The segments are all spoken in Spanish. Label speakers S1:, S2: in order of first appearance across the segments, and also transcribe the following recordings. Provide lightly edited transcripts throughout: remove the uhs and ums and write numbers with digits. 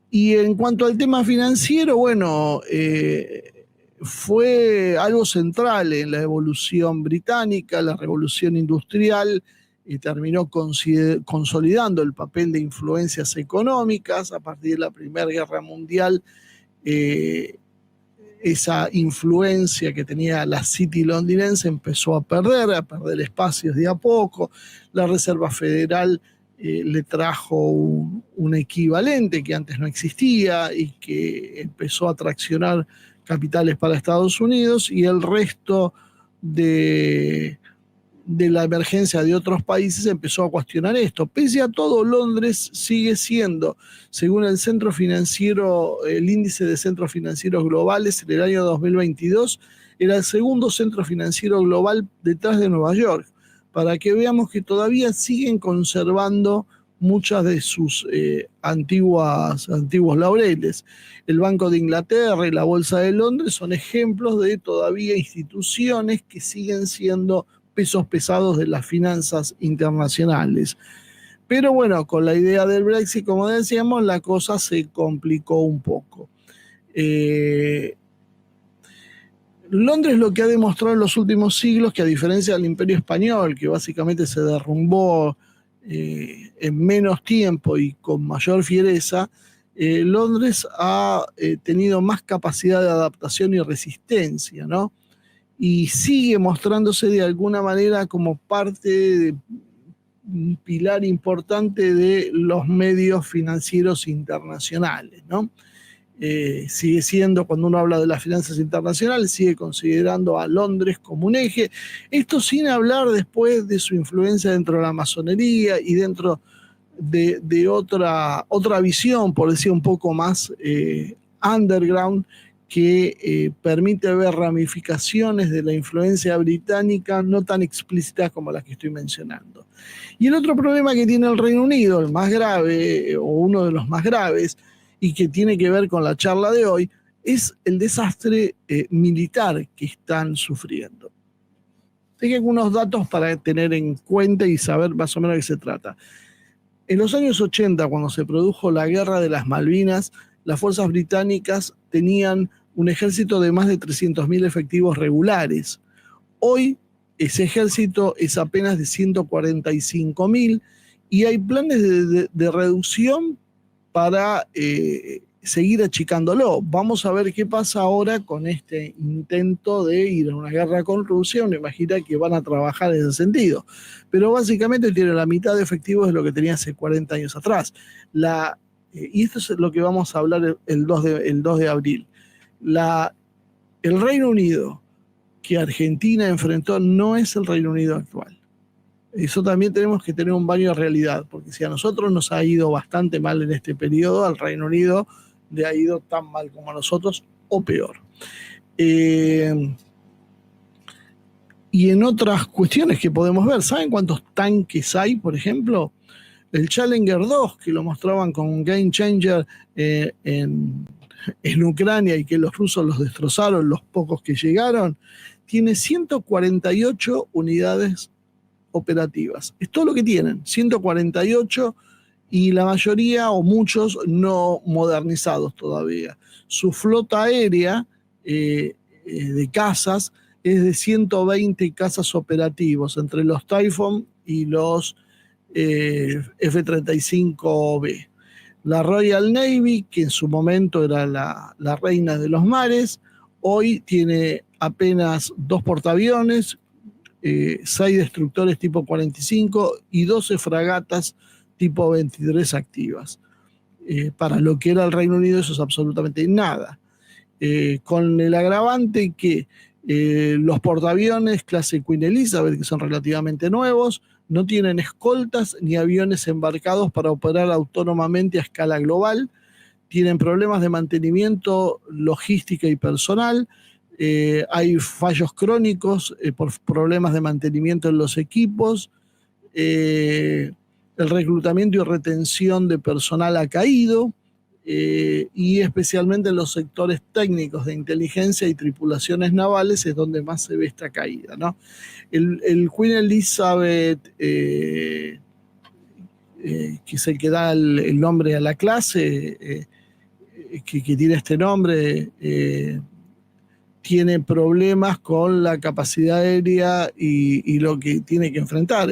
S1: Y en cuanto al tema financiero, bueno, fue algo central en la evolución británica, la revolución industrial, y terminó consolidando el papel de influencias económicas. A partir de la Primera Guerra Mundial, esa influencia que tenía la City londinense empezó a perder espacios de a poco. La Reserva Federal le trajo un equivalente que antes no existía y que empezó a traccionar capitales para Estados Unidos, y el resto de la emergencia de otros países empezó a cuestionar esto. Pese a todo, Londres sigue siendo, según el centro financiero, el índice de centros financieros globales en el año 2022, era el segundo centro financiero global detrás de Nueva York, para que veamos que todavía siguen conservando muchas de sus antiguos laureles. El Banco de Inglaterra y la Bolsa de Londres son ejemplos de todavía instituciones que siguen siendo pesos pesados de las finanzas internacionales. Pero bueno, con la idea del Brexit, como decíamos, la cosa se complicó un poco. Londres lo que ha demostrado en los últimos siglos, que a diferencia del Imperio Español, que básicamente se derrumbó en menos tiempo y con mayor fiereza, Londres ha tenido más capacidad de adaptación y resistencia, ¿no? Y sigue mostrándose de alguna manera como parte, un pilar importante de los medios financieros internacionales, ¿no? Sigue siendo, cuando uno habla de las finanzas internacionales, sigue considerando a Londres como un eje. Esto sin hablar después de su influencia dentro de la masonería y dentro de otra visión, por decir un poco más underground, que permite ver ramificaciones de la influencia británica no tan explícitas como las que estoy mencionando. Y el otro problema que tiene el Reino Unido, el más grave, o uno de los más graves, y que tiene que ver con la charla de hoy, es el desastre militar que están sufriendo. Tengo algunos datos para tener en cuenta y saber más o menos de qué se trata. En los años 80, cuando se produjo la Guerra de las Malvinas, las fuerzas británicas tenían un ejército de más de 300.000 efectivos regulares. Hoy ese ejército es apenas de 145.000 y hay planes de reducción para seguir achicándolo. Vamos a ver qué pasa ahora con este intento de ir a una guerra con Rusia. Uno imagina que van a trabajar en ese sentido. Pero básicamente tiene la mitad de efectivos de lo que tenía hace 40 años atrás. Y esto es lo que vamos a hablar el 2 de abril. El Reino Unido que Argentina enfrentó no es el Reino Unido actual. Eso también tenemos que tener un baño de realidad, porque si a nosotros nos ha ido bastante mal en este periodo, al Reino Unido le ha ido tan mal como a nosotros o peor. Y en otras cuestiones que podemos ver, ¿saben cuántos tanques hay, por ejemplo? El Challenger 2, que lo mostraban con Game Changer en Ucrania y que los rusos los destrozaron, los pocos que llegaron, tiene 148 unidades operativas. Es todo lo que tienen, 148, y la mayoría o muchos no modernizados todavía. Su flota aérea de cazas es de 120 cazas operativos, entre los Typhoon y los F-35B. La Royal Navy, que en su momento era la reina de los mares, hoy tiene apenas 2 portaaviones, 6 destructores tipo 45 y 12 fragatas tipo 23 activas. Para lo que era el Reino Unido eso es absolutamente nada. Con el agravante que los portaaviones clase Queen Elizabeth, que son relativamente nuevos, no tienen escoltas ni aviones embarcados para operar autónomamente a escala global, tienen problemas de mantenimiento, logística y personal, hay fallos crónicos por problemas de mantenimiento en los equipos, el reclutamiento y retención de personal ha caído, y especialmente en los sectores técnicos de inteligencia y tripulaciones navales es donde más se ve esta caída, ¿no? El Queen Elizabeth que es el que da el nombre a la clase, que tiene este nombre, tiene problemas con la capacidad aérea y lo que tiene que enfrentar.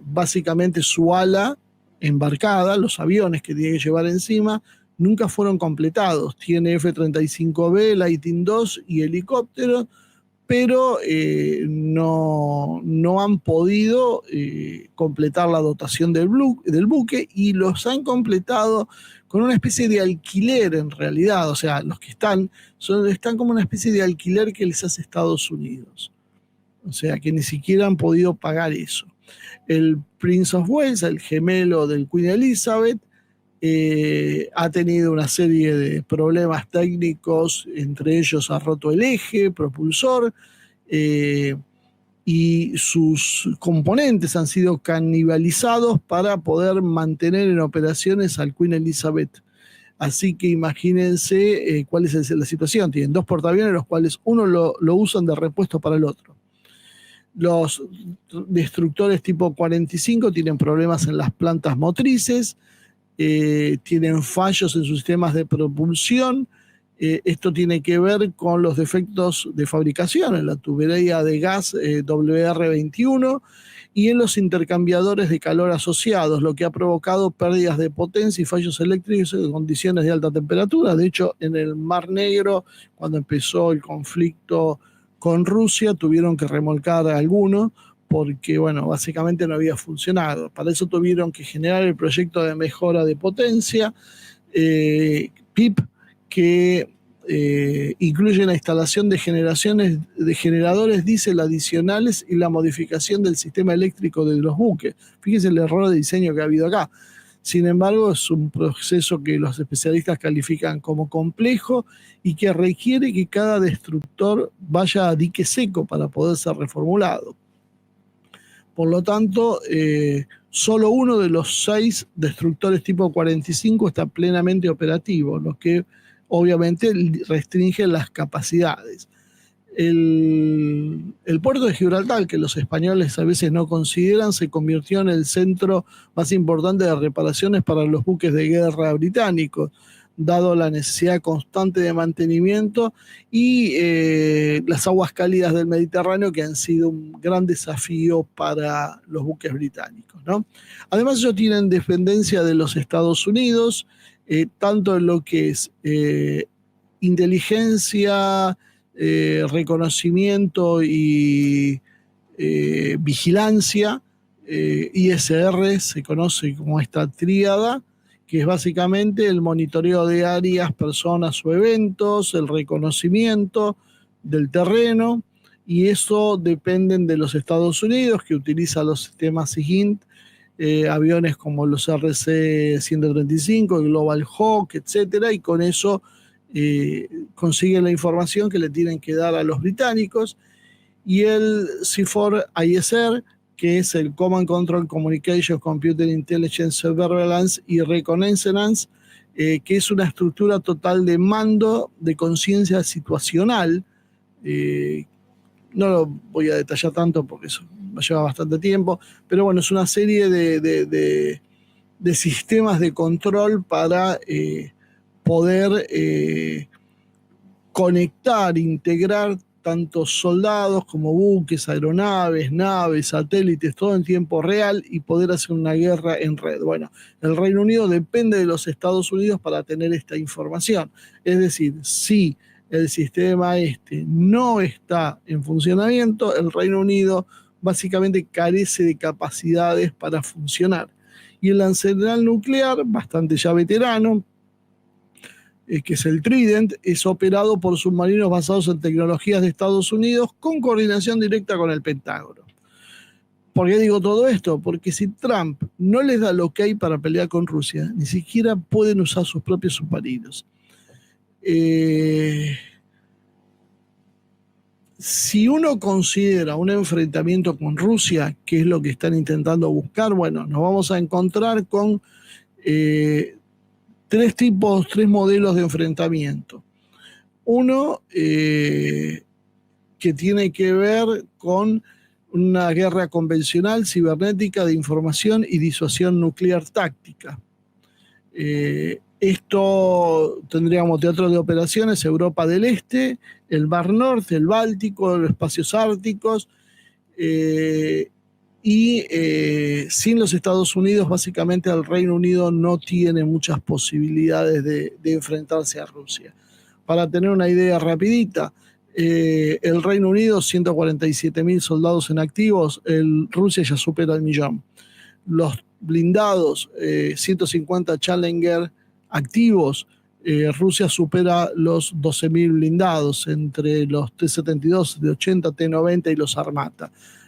S1: Básicamente su ala embarcada, los aviones que tiene que llevar encima, nunca fueron completados. Tiene F-35B, Lightning II y helicópteros, pero no han podido completar la dotación del buque, y los han completado con una especie de alquiler en realidad. O sea, los que están como una especie de alquiler que les hace Estados Unidos. O sea, que ni siquiera han podido pagar eso. El Prince of Wales, el gemelo del Queen Elizabeth, ha tenido una serie de problemas técnicos, entre ellos ha roto el eje propulsor, y sus componentes han sido canibalizados para poder mantener en operaciones al Queen Elizabeth. Así que imagínense cuál es la situación. Tienen 2 portaaviones, los cuales uno lo usan de repuesto para el otro. Los destructores tipo 45 tienen problemas en las plantas motrices, tienen fallos en sus sistemas de propulsión. Esto tiene que ver con los defectos de fabricación en la tubería de gas WR21 y en los intercambiadores de calor asociados, lo que ha provocado pérdidas de potencia y fallos eléctricos en condiciones de alta temperatura. De hecho, en el Mar Negro, cuando empezó el conflicto con Rusia, tuvieron que remolcar a algunos porque, bueno, básicamente no había funcionado. Para eso tuvieron que generar el proyecto de mejora de potencia, PIP, que incluye la instalación de generadores diésel adicionales y la modificación del sistema eléctrico de los buques. Fíjense el error de diseño que ha habido acá. Sin embargo, es un proceso que los especialistas califican como complejo y que requiere que cada destructor vaya a dique seco para poder ser reformulado. Por lo tanto, solo uno de los 6 destructores tipo 45 está plenamente operativo, lo que obviamente restringe las capacidades. El puerto de Gibraltar, que los españoles a veces no consideran, se convirtió en el centro más importante de reparaciones para los buques de guerra británicos, dado la necesidad constante de mantenimiento y las aguas cálidas del Mediterráneo, que han sido un gran desafío para los buques británicos, ¿no? Además, ellos tienen dependencia de los Estados Unidos, tanto en lo que es inteligencia, reconocimiento y vigilancia. ISR se conoce como esta tríada, que es básicamente el monitoreo de áreas, personas o eventos, el reconocimiento del terreno, y eso dependen de los Estados Unidos, que utiliza los sistemas SIGINT, aviones como los RC-135, el Global Hawk, etcétera, y con eso consiguen la información que le tienen que dar a los británicos. Y el C4ISR, que es el Command Control Communications Computer Intelligence Surveillance y Reconnaissance, que es una estructura total de mando de conciencia situacional. No lo voy a detallar tanto porque eso lleva bastante tiempo, pero bueno, es una serie de sistemas de control para poder conectar, integrar tanto soldados como buques, aeronaves, naves, satélites, todo en tiempo real y poder hacer una guerra en red. Bueno, el Reino Unido depende de los Estados Unidos para tener esta información. Es decir, si el sistema no está en funcionamiento, el Reino Unido básicamente carece de capacidades para funcionar. Y el arsenal nuclear, bastante ya veterano, que es el Trident, es operado por submarinos basados en tecnologías de Estados Unidos con coordinación directa con el Pentágono. ¿Por qué digo todo esto? Porque si Trump no les da el ok para pelear con Rusia, ni siquiera pueden usar sus propios submarinos. Si uno considera un enfrentamiento con Rusia, que es lo que están intentando buscar, bueno, nos vamos a encontrar con tres modelos de enfrentamiento. Uno que tiene que ver con una guerra convencional, cibernética, de información y disuasión nuclear táctica. Esto tendríamos teatros de operaciones, Europa del Este, el Mar Norte, el Báltico, los espacios árticos, sin los Estados Unidos, básicamente el Reino Unido no tiene muchas posibilidades de enfrentarse a Rusia. Para tener una idea rapidita, el Reino Unido, 147.000 soldados en activos, Rusia ya supera el 1.000.000. Los blindados, 150 Challenger activos, Rusia supera los 12.000 blindados entre los T-72, T-80, T-90 y los Armata.